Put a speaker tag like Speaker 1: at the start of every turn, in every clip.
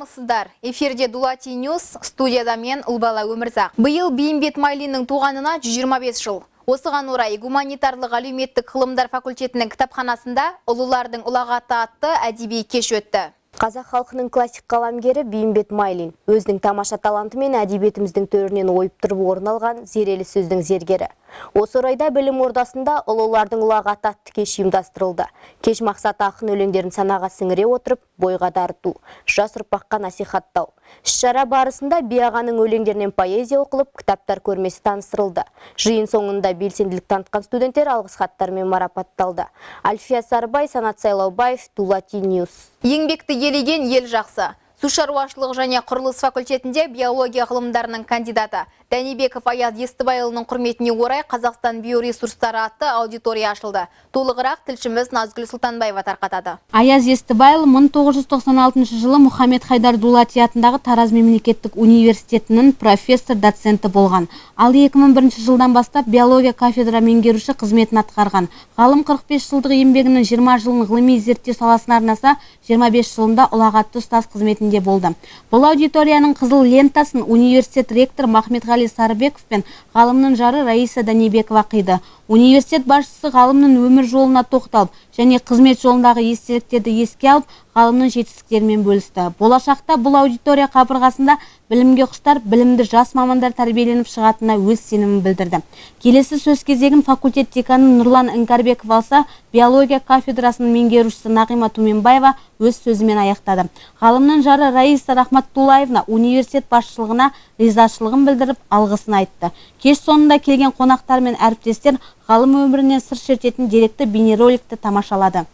Speaker 1: Саламатсыздар. Эфирде Дулати Ньюс, студияда мен Ұлбала Өмірзақ. Биыл Бейімбет Майлиннің туғанына 125 жыл. Осыған орай гуманитарлық әлеуметтік ғылымдар факультетінің кітапханасында ұлылардың ұлағаты атты әдеби кеш өтті.
Speaker 2: Қазақ халқының классик қаламгері Бейімбет Майлин өзінің тамаша талантымен әдебиетіміздің төрінен ойып тұрып орын алған зерелі сөздің зергері. Осы орайда білім ордасында ұлылардың ұлағаты атты кеш ұйымдастырылды. Кеш мақсаты ақын өлеңдерін санаға сіңіре отырып, бойға дарыту, жас ұрпаққа насихаттау. Іс-шара барысында би ағаның өлеңдерінен поэзия оқылып, кітаптар көрмесі таныстырылды. Жиын соңында белсенділік танытқан студенттер алғыс хаттармен марапатталды. Альфия Сарбай, Санат Сайлаубаев, Дулати Ньюс.
Speaker 1: Еңбекті елеген ел жақсы. Су шаруашылық және құрылыс факультетінде биология ғылымдарының кандидаты Дәнебеков Аяз Естібайұлының құрметіне орай Қазақстан биоресурстары атты аудитория ашылды. Толығырақ тілшіміз Назгүл Сұлтанбаева тарқатады.
Speaker 3: Аяз Естібайұлы 1996 жылы Мұхаммед Хайдар Дулати атындағы Тараз мемлекеттік университетінің профессор-доценті болған. Ал 2001 жылдан бастап биология кафедра меңгеруші қызметін атқарған. Ғалым 45 жылдық еңбегінің 20 жылын ғылыми зерттеу саласына арнаса, 25 жылында ұлағатты ұстаз қызметінде болды. Бұл аудиторияның қызыл лентасын университет ректор Махметғали Сарыбеков пен ғалымның жары Раиса Данибекова қиды. Университет басшысы ғалымның өмір жолына тоқталып, және қызмет жолындағы естеліктерді еске алып, ғалымның жетістіктерімен бөлісті. Болашақта бұл аудитория қабырғасында білімге құштар, білімді жас мамандар тәрбиеленіп шығатынына өз сенімін білдірді. Келесі сөз кезегін факультет деканы Нұрлан Іңкәрбеков алса, биология кафедрасының меңгерушісі Нағима Туменбаева өз сөзімен аяқтады. Ғалымның жары Раиса Рахматтулаевна университет басшылығына ризашылығын білдіріп, алғысын айтты. Кеш соңында келген қонақтар мен әріптестер ғалым өмірінен сыр шертетін деректі бейнероликті тамашалады.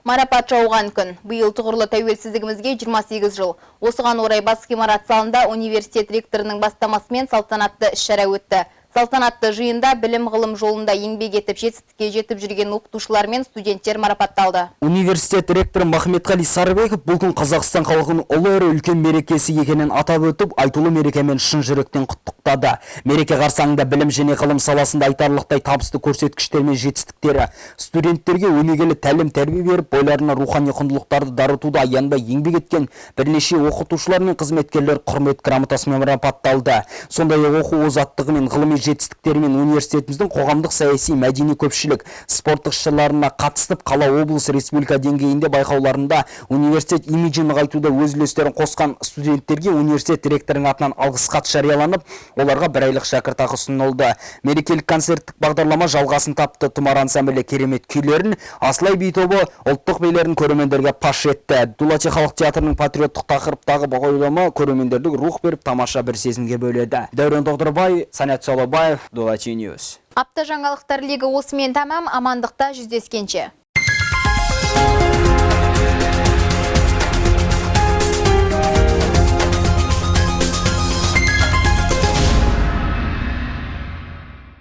Speaker 1: Марапат жауған күн. Биыл тұғырлы тәуелсіздігімізге 28 жыл. Осыған орай бас ғимарат залында университет ректорының бастамасымен салтанатты іс-шара өтті. Салтанатты жиында білім ғылым жолында еңбек етіп жетістікке жетіп жүрген оқытушылар мен студенттер марапатталды.
Speaker 4: Университет ректоры Махметғали Сарыбеков бұл күн Қазақстан халқының ұлы әрі үлкен мерекесі екенін атап өтіп, айтулы мерекемен шын жүректен құттықтады. Мереке қарсаңында білім және ғылым саласында айтарлықтай табысты көрсеткіштер мен жетістіктері студенттерге өнегелі тәлім тәрбие беріп, бойларына рухани құндылықтарды дарытуда аянбай еңбек еткен бірнеше оқытушылар мен қызметкерлер құрмет грамотасымен марапатталды. Сондай-ақ оқу озаттығы мен ғылыми жетістіктерімен университетіміздің қоғамдық саяси мәдени көпшілік спорттық іс-шараларына қатысып, қала, облыс, республика деңгейінде байқауларында университет имиджін нығайтуда өз үлестерін қосқан студенттерге университет ректорының атынан алғыс хат жарияланып, оларға бір айлық шәкіртақы ұсынылды. Мерекелік концерттік бағдарлама жалғасын тапты. Тұмар ансамблі керемет күйлерін, Асылай би тобы ұлттық билерін көрермендерге паш етті. Дулати халық театрының патриоттық тақырыптағы бағдарлама көрермендерге рух беріп, тамаша бір сезімге бөледі. Дәурен Тоқтарбай, Санат Сайлаубаев, Дулати Ньюс.
Speaker 1: Апта жаңалықтар легі осымен тамам, амандықта жүздескенше.